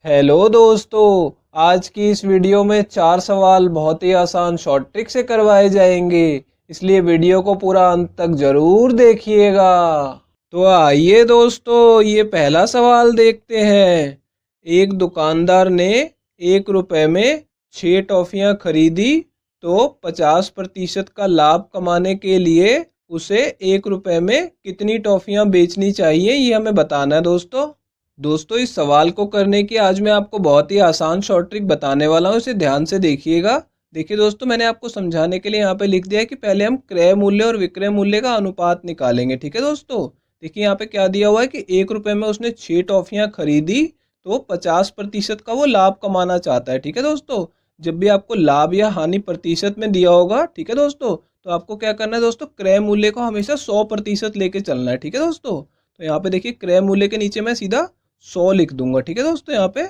Hello दोस्तों। आज की इस वीडियो में 4 सवाल बहुत ही आसान शॉर्ट ट्रिक से करवाए जाएंगे, इसलिए वीडियो को पूरा अंत तक जरूर देखिएगा। तो आइए दोस्तों, ये पहला सवाल देखते हैं। एक दुकानदार ने 1 रुपए में 6 टॉफियां खरीदी, तो 50% का लाभ कमाने के लिए उसे 1 रुपए में कितनी टॉफियां बेचनी चाहिए, ये हमें बताना है दोस्तों इस सवाल को करने की आज मैं आपको बहुत ही आसान शॉर्ट ट्रिक बताने वाला हूँ, इसे ध्यान से देखिएगा। देखिए दोस्तों, मैंने आपको समझाने के लिए यहाँ पे लिख दिया है कि पहले हम क्रय मूल्य और विक्रय मूल्य का अनुपात निकालेंगे। ठीक है दोस्तों, देखिए यहाँ पे क्या दिया हुआ है कि 1 रुपए में उसने 6 टॉफियां खरीदी, तो 50% का वो लाभ कमाना चाहता है। ठीक है दोस्तों, जब भी आपको लाभ या हानि प्रतिशत में दिया होगा, ठीक है दोस्तों, तो आपको क्या करना है दोस्तों, क्रय मूल्य को हमेशा 100% लेके चलना है। ठीक है दोस्तों, तो यहाँ पे देखिए क्रय मूल्य के नीचे मैं सीधा 100 लिख दूंगा। ठीक है दोस्तों, यहाँ पे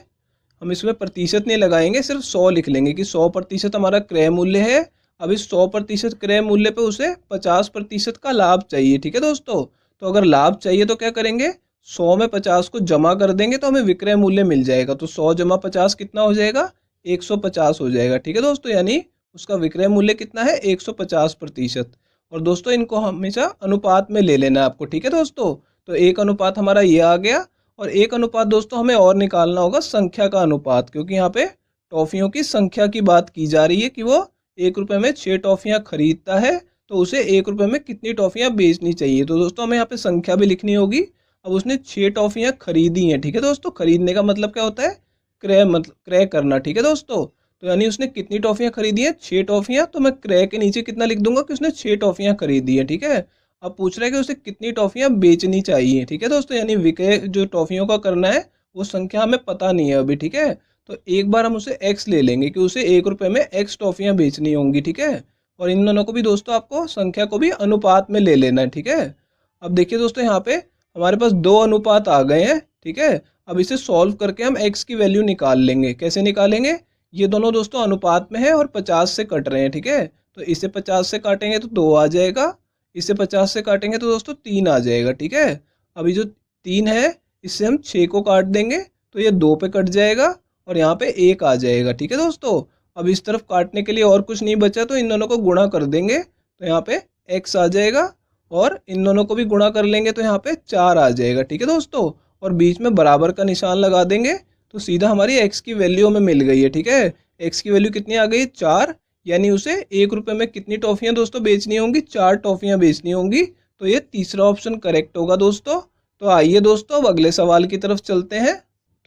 हम इसमें प्रतिशत नहीं लगाएंगे, सिर्फ 100 लिख लेंगे कि 100% हमारा क्रय मूल्य है। अब इस 100% क्रय मूल्य पे उसे 50% का लाभ चाहिए। ठीक है दोस्तों, तो अगर लाभ चाहिए तो क्या करेंगे, 100 में 50 को जमा कर देंगे तो हमें विक्रय मूल्य मिल जाएगा। तो 100 जमा 50 कितना हो जाएगा, 150 हो जाएगा। ठीक है दोस्तों, यानी उसका विक्रय मूल्य कितना है, 150%। और दोस्तों इनको हमेशा अनुपात में ले लेना है आपको। ठीक है दोस्तों, तो एक अनुपात हमारा ये आ गया। और एक अनुपात दोस्तों हमें और निकालना होगा, संख्या का अनुपात, क्योंकि यहाँ पे टॉफियों की संख्या की बात की जा रही है कि वो 1 रुपए में 6 टॉफियां खरीदता है, तो उसे 1 रुपए में कितनी टॉफियां बेचनी चाहिए। तो दोस्तों हमें यहाँ पे संख्या भी लिखनी होगी। अब उसने 6 टॉफियां खरीदी हैं। ठीक है दोस्तों, खरीदने का मतलब क्या होता है, क्रय, मतलब क्रय करना। ठीक है दोस्तों, तो यानी उसने कितनी टॉफियां खरीदी हैं, 6 टॉफियां। तो मैं क्रय के नीचे कितना लिख दूंगा कि उसने 6 टॉफियां खरीदी है। ठीक है, अब पूछ रहा है कि उसे कितनी टॉफियां बेचनी चाहिए। ठीक है दोस्तों, यानी विक्रय जो टॉफियों का करना है वो संख्या हमें पता नहीं है अभी। ठीक है, तो एक बार हम उसे एक्स ले लेंगे कि उसे 1 रुपए में एक्स टॉफियां बेचनी होंगी। ठीक है, और इन दोनों को भी दोस्तों आपको संख्या को भी अनुपात में ले लेना है। ठीक है, अब देखिए दोस्तों यहाँ पे हमारे पास 2 अनुपात आ गए हैं। ठीक है, अब इसे सॉल्व करके हम एक्स की वैल्यू निकाल लेंगे। कैसे निकालेंगे, ये दोनों दोस्तों अनुपात में है और 50 से कट रहे हैं। ठीक है, तो इसे 50 से काटेंगे तो 2 आ जाएगा, इसे 50 से काटेंगे तो दोस्तों 3 आ जाएगा। ठीक है, अभी जो 3 है इससे हम 6 को काट देंगे तो ये 2 पे कट जाएगा और यहाँ पे 1 आ जाएगा। ठीक है दोस्तों, अब इस तरफ काटने के लिए और कुछ नहीं बचा तो इन दोनों को गुणा कर देंगे तो यहाँ पे x आ जाएगा, और इन दोनों को भी गुणा कर लेंगे तो यहाँ पे 4 आ जाएगा। ठीक है दोस्तों, और बीच में बराबर का निशान लगा देंगे तो सीधा हमारी x की वैल्यू में मिल गई है। ठीक है, x की वैल्यू कितनी आ गई, 4, यानी उसे 1 रुपए में कितनी टॉफियां दोस्तों बेचनी होंगी, 4 टॉफियां बेचनी होंगी। तो ये तीसरा ऑप्शन करेक्ट होगा दोस्तों। तो आइए दोस्तों अब अगले सवाल की तरफ चलते हैं।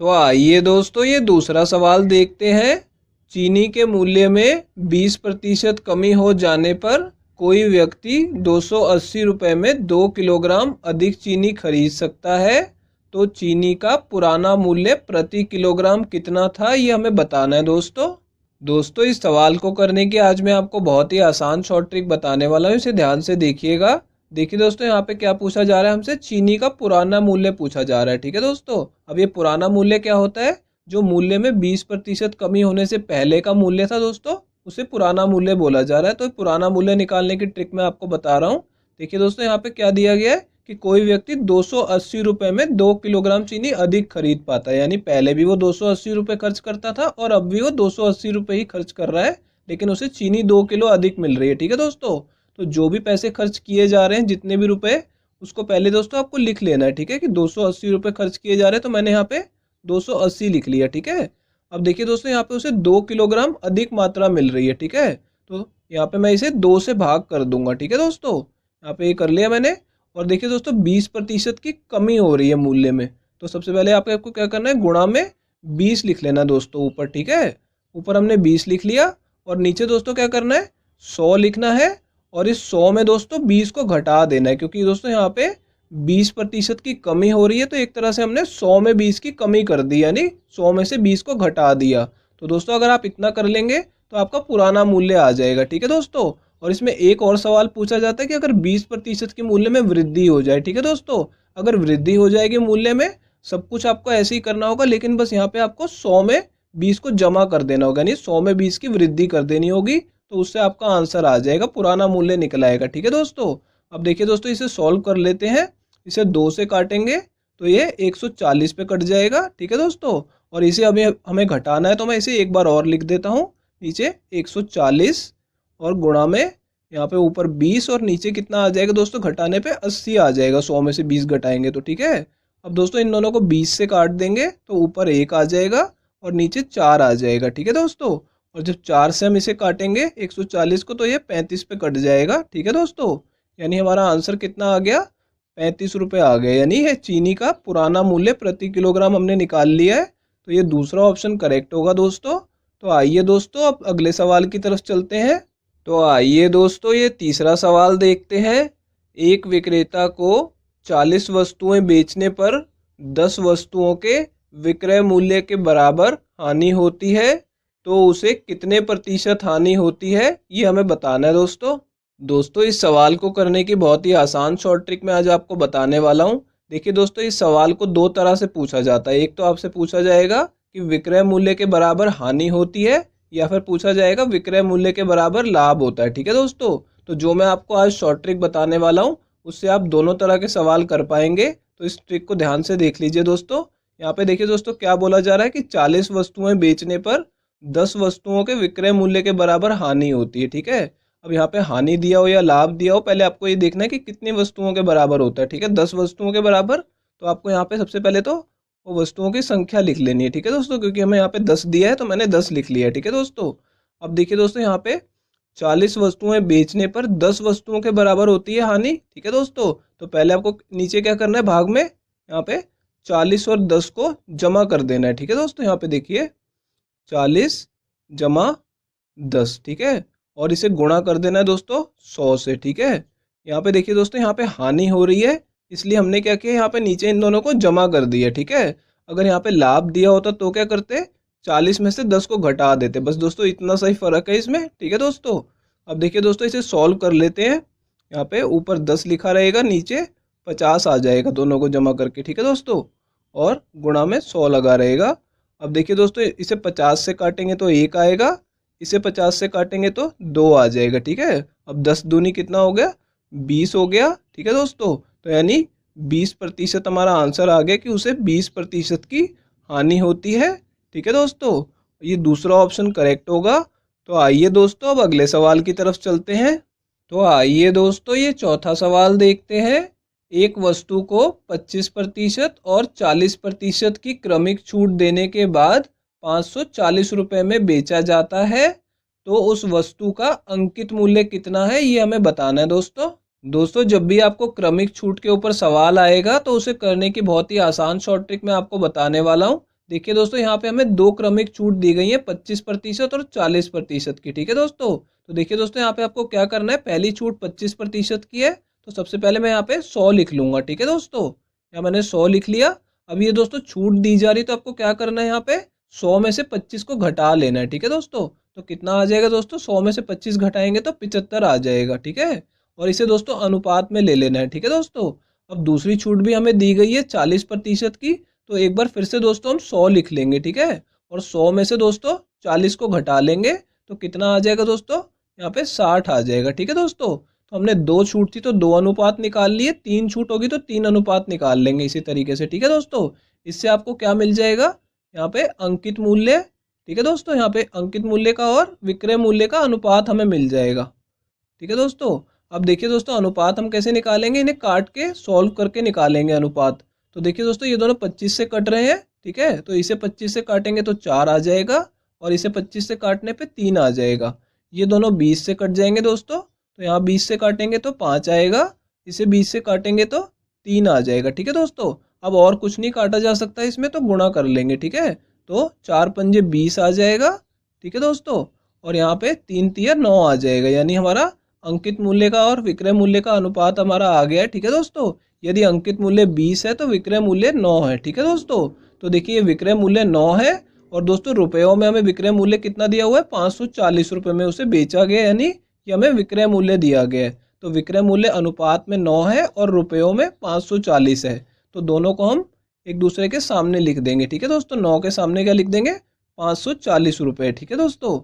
तो आइए दोस्तों ये दूसरा सवाल देखते हैं। चीनी के मूल्य में 20% कमी हो जाने पर कोई व्यक्ति 280 रुपए में 2 किलोग्राम अधिक चीनी खरीद सकता है, तो चीनी का पुराना मूल्य प्रति किलोग्राम कितना था, ये हमें बताना है दोस्तों इस सवाल को करने की आज मैं आपको बहुत ही आसान शॉर्ट ट्रिक बताने वाला हूँ, इसे ध्यान से देखिएगा। देखिए दोस्तों यहाँ पे क्या पूछा जा रहा है, हमसे चीनी का पुराना मूल्य पूछा जा रहा है। ठीक है दोस्तों, अब ये पुराना मूल्य क्या होता है, जो मूल्य में 20% कमी होने से पहले का मूल्य था दोस्तों, उसे पुराना मूल्य बोला जा रहा है। तो पुराना मूल्य निकालने की ट्रिक मैं आपको बता रहा हूँ। देखिए दोस्तों यहाँ पे क्या दिया गया है कि कोई व्यक्ति 280 रुपए में 2 किलोग्राम चीनी अधिक खरीद पाता है, यानी पहले भी वो 280 रुपए खर्च करता था और अब भी वो 280 रुपए ही खर्च कर रहा है, लेकिन उसे चीनी 2 किलो अधिक मिल रही है। ठीक है दोस्तों, तो जो भी पैसे खर्च किए जा रहे हैं, जितने भी रुपए, उसको पहले दोस्तों आपको लिख लेना है। ठीक है, कि 280 रुपए खर्च किए जा रहे हैं, तो मैंने यहाँ पे 280 लिख लिया। ठीक है, अब देखिए दोस्तों यहाँ पे उसे 2 किलोग्राम अधिक मात्रा मिल रही है। ठीक है, तो यहाँ पे मैं इसे 2 से भाग कर दूंगा। ठीक है दोस्तों, यहाँ पे ये कर लिया मैंने। और देखिए दोस्तों 20% की कमी हो रही है मूल्य में, तो सबसे पहले आपको क्या करना है, गुणा में 20 लिख लेना दोस्तों ऊपर। ठीक है, ऊपर हमने 20 लिख लिया और नीचे दोस्तों क्या करना है, 100 लिखना है। और इस 100 में दोस्तों 20 को घटा देना है, क्योंकि दोस्तों यहाँ पे 20% की कमी हो रही है, तो एक तरह से हमने 100 में 20 की कमी कर दी, यानी 100 में से 20 को घटा दिया। तो दोस्तों अगर आप इतना कर लेंगे तो आपका पुराना मूल्य आ जाएगा। ठीक है दोस्तों, और इसमें एक और सवाल पूछा जाता है कि अगर 20% के मूल्य में वृद्धि हो जाए। ठीक है दोस्तों, अगर वृद्धि हो जाएगी मूल्य में, सब कुछ आपको ऐसे ही करना होगा, लेकिन बस यहाँ पे आपको 100 में 20 को जमा कर देना होगा, यानी 100 में 20 की वृद्धि कर देनी होगी, तो उससे आपका आंसर आ जाएगा, पुराना मूल्य निकल आएगा। ठीक है दोस्तों, अब देखिए दोस्तों इसे सॉल्व कर लेते हैं। इसे 2 से काटेंगे तो ये 140 पे कट जाएगा। ठीक है दोस्तों, और इसे अभी हमें घटाना है, तो मैं इसे एक बार और लिख देता हूँ। नीचे 140 और गुणा में यहाँ पे ऊपर 20 और नीचे कितना आ जाएगा दोस्तों, घटाने पे 80 आ जाएगा। 100 में से 20 घटाएंगे तो, ठीक है। अब दोस्तों इन दोनों को 20 से काट देंगे तो ऊपर 1 आ जाएगा और नीचे 4 आ जाएगा, ठीक है दोस्तों। और जब 4 से हम इसे काटेंगे 140 को, तो ये 35 पे कट जाएगा, ठीक है दोस्तों। यानी हमारा आंसर कितना आ गया, 35 रुपये आ गया। यानी ये चीनी का पुराना मूल्य प्रति किलोग्राम हमने निकाल लिया है, तो ये दूसरा ऑप्शन करेक्ट होगा दोस्तों। तो आइए दोस्तों अब अगले सवाल की तरफ चलते हैं। तो आइए दोस्तों ये तीसरा सवाल देखते हैं। एक विक्रेता को 40 वस्तुएं बेचने पर 10 वस्तुओं के विक्रय मूल्य के बराबर हानि होती है, तो उसे कितने प्रतिशत हानि होती है, ये हमें बताना है दोस्तों इस सवाल को करने की बहुत ही आसान शॉर्ट ट्रिक मैं आज आपको बताने वाला हूँ। देखिए दोस्तों, इस सवाल को दो तरह से पूछा जाता है। एक तो आपसे पूछा जाएगा कि विक्रय मूल्य के बराबर हानि होती है, या फिर पूछा जाएगा विक्रय मूल्य के बराबर लाभ होता है, ठीक है दोस्तों। तो जो मैं आपको आज शॉर्ट ट्रिक बताने वाला हूँ, उससे आप दोनों तरह के सवाल कर पाएंगे। तो इस ट्रिक को ध्यान से देख लीजिए दोस्तों। यहाँ पे देखिए दोस्तों, क्या बोला जा रहा है कि 40 वस्तुएं बेचने पर 10 वस्तुओं के विक्रय मूल्य के बराबर हानि होती है, ठीक है। अब यहाँ पे हानि दिया हो या लाभ दिया हो, पहले आपको ये देखना है कि कितनी वस्तुओं के बराबर होता है, ठीक है। 10 वस्तुओं के बराबर, तो आपको यहाँ पे सबसे पहले तो वो वस्तुओं की संख्या लिख लेनी है, ठीक है दोस्तों, क्योंकि हमें यहाँ पे 10 दिया है तो मैंने 10 लिख लिया है, ठीक है दोस्तों। अब देखिए दोस्तों, यहाँ पे 40 वस्तुएं बेचने पर 10 वस्तुओं के बराबर होती है हानि, ठीक है दोस्तों। तो पहले आपको नीचे क्या करना है, भाग में यहाँ पे 40 और 10 को जमा कर देना है, ठीक है दोस्तों। यहाँ पे देखिए 40 जमा 10, ठीक है, और इसे गुणा कर देना है दोस्तों 100 से, ठीक है। यहाँ पे देखिए दोस्तों, यहाँ पे हानि हो रही है, इसलिए हमने क्या किया, यहाँ पे नीचे इन दोनों को जमा कर दिया, ठीक है। अगर यहाँ पे लाभ दिया होता तो क्या करते, 40 में से 10 को घटा देते। बस दोस्तों इतना सही फर्क है इसमें, ठीक है दोस्तों। अब देखिए दोस्तों, इसे सॉल्व कर लेते हैं। यहाँ पे ऊपर 10 लिखा रहेगा, नीचे 50 आ जाएगा दोनों को जमा करके, ठीक है दोस्तों, और गुणा में 100 लगा रहेगा। अब देखिए दोस्तों, इसे 50 से काटेंगे तो 1 आएगा, इसे 50 से काटेंगे तो 2 आ जाएगा, ठीक है। अब 10 दूनी कितना हो गया, 20 हो गया, ठीक है दोस्तों। तो यानी 20% हमारा आंसर आ गया कि उसे 20% की हानि होती है, ठीक है दोस्तों। ये दूसरा ऑप्शन करेक्ट होगा। तो आइए दोस्तों अब अगले सवाल की तरफ चलते हैं। तो आइए दोस्तों ये चौथा सवाल देखते हैं। एक वस्तु को 25% और 40% की क्रमिक छूट देने के बाद 540 रुपये में बेचा जाता है, तो उस वस्तु का अंकित मूल्य कितना है, ये हमें बताना है दोस्तों जब भी आपको क्रमिक छूट के ऊपर सवाल आएगा तो उसे करने की बहुत ही आसान शॉर्ट ट्रिक मैं आपको बताने वाला हूँ। देखिए दोस्तों, यहाँ पे हमें दो क्रमिक छूट दी गई है, 25% और 40% की, ठीक है दोस्तों। तो देखिए दोस्तों, यहाँ पे आपको क्या करना है, पहली छूट 25% की है, तो सबसे पहले मैं यहाँ पे 100 लिख लूंगा, ठीक है दोस्तों। यहाँ मैंने 100 लिख लिया। अब ये दोस्तों छूट दी जा रही, तो आपको क्या करना है, यहाँ पे 100 में से 25 को घटा लेना है, ठीक है दोस्तों। तो कितना आ जाएगा दोस्तों, 100 में से 25 घटाएंगे तो 75 आ जाएगा, ठीक है। और इसे दोस्तों अनुपात में ले लेना है, ठीक है दोस्तों। अब दूसरी छूट भी हमें दी गई है 40% की, तो एक बार फिर से दोस्तों हम 100 लिख लेंगे, ठीक है। और 100 में से दोस्तों 40 को घटा लेंगे तो कितना आ जाएगा दोस्तों, यहाँ पे 60 आ जाएगा, ठीक है दोस्तों। तो हमने दो छूट थी तो दो अनुपात निकाल लिए, तीन छूट होगी तो तीन अनुपात निकाल लेंगे इसी तरीके से, ठीक है दोस्तों। इससे आपको क्या मिल जाएगा, यहाँ पे अंकित मूल्य, ठीक है दोस्तों। यहाँ पे अंकित मूल्य का और विक्रय मूल्य का अनुपात हमें मिल जाएगा, ठीक है दोस्तों। अब देखिए दोस्तों, अनुपात हम कैसे निकालेंगे, इन्हें काट के सॉल्व करके निकालेंगे अनुपात। तो देखिए दोस्तों, ये दोनों 25 से कट रहे हैं, ठीक है। तो इसे 25 से काटेंगे तो 4 आ जाएगा, और इसे 25 से काटने पे 3 आ जाएगा। ये दोनों 20 से कट जाएंगे दोस्तों, तो यहाँ 20 से काटेंगे तो 5 आएगा, इसे 20 से काटेंगे तो 3 आ जाएगा, ठीक है दोस्तों। अब और कुछ नहीं काटा जा सकता इसमें, तो गुणा कर लेंगे, ठीक है। तो 4 पंजे 20 आ जाएगा, ठीक है दोस्तों। और यहाँ पे 3 तिया 9 आ जाएगा, यानी हमारा अंकित मूल्य का और विक्रय मूल्य का अनुपात हमारा आ गया है, ठीक है दोस्तों। यदि अंकित मूल्य 20 है तो विक्रय मूल्य 9 है, ठीक है दोस्तों। तो देखिए विक्रय मूल्य 9 है, और दोस्तों रुपयों में हमें विक्रय मूल्य कितना दिया हुआ है, 540 रुपये में उसे बेचा गया, यानी कि हमें विक्रय मूल्य दिया गया है। तो विक्रय मूल्य अनुपात में 9 है और रुपयों में 540 है, तो दोनों को हम एक दूसरे के सामने लिख देंगे, ठीक है दोस्तों। 9 के सामने क्या लिख देंगे, 540 रुपये, ठीक है दोस्तों।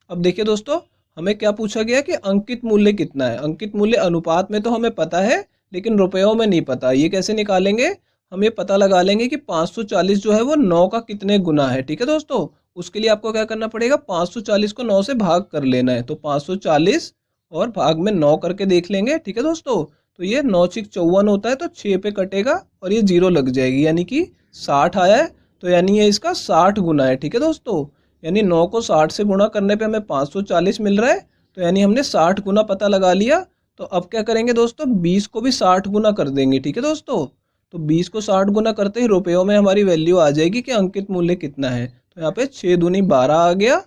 अब देखिए दोस्तों, हमें क्या पूछा गया कि अंकित मूल्य कितना है। अंकित मूल्य अनुपात में तो हमें पता है, लेकिन रुपयों में नहीं पता। ये कैसे निकालेंगे, हम ये पता लगा लेंगे कि 540 जो है वो 9 का कितने गुना है। ठीक है दोस्तों, उसके लिए आपको क्या करना पड़ेगा, 540 को 9 से भाग कर लेना है। तो 540 और भाग में 9 करके देख लेंगे। ठीक है दोस्तों, तो ये 9 6 54 होता है, तो 6 पे कटेगा और ये 0 लग जाएगी, यानी कि 60 आया है। तो यानी ये इसका 60 गुना है। ठीक है दोस्तों, यानी 9 को 60 से गुणा करने पे हमें 540 मिल रहा है। तो यानी हमने 60 गुना पता लगा लिया। तो अब क्या करेंगे दोस्तों, 20 को भी 60 गुना कर देंगे। ठीक है दोस्तों, तो 20 को 60 गुना करते ही रुपयों में हमारी वैल्यू आ जाएगी कि अंकित मूल्य कितना है। तो यहाँ पे 6 दूनी 12 आ गया।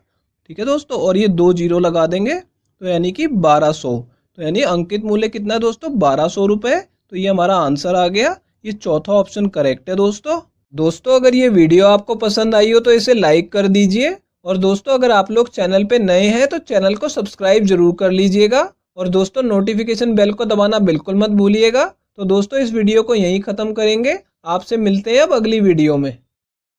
ठीक है दोस्तों, और ये 2 जीरो लगा देंगे, तो यानी कि 1200। तो यानी अंकित मूल्य कितना है दोस्तों, 1200 रुपये। तो ये हमारा आंसर आ गया। ये चौथा ऑप्शन करेक्ट है दोस्तों अगर ये वीडियो आपको पसंद आई हो तो इसे लाइक कर दीजिए। और दोस्तों अगर आप लोग चैनल पे नए हैं तो चैनल को सब्सक्राइब जरूर कर लीजिएगा। और दोस्तों नोटिफिकेशन बेल को दबाना बिल्कुल मत भूलिएगा। तो दोस्तों इस वीडियो को यहीं ख़त्म करेंगे। आपसे मिलते हैं अब अगली वीडियो में।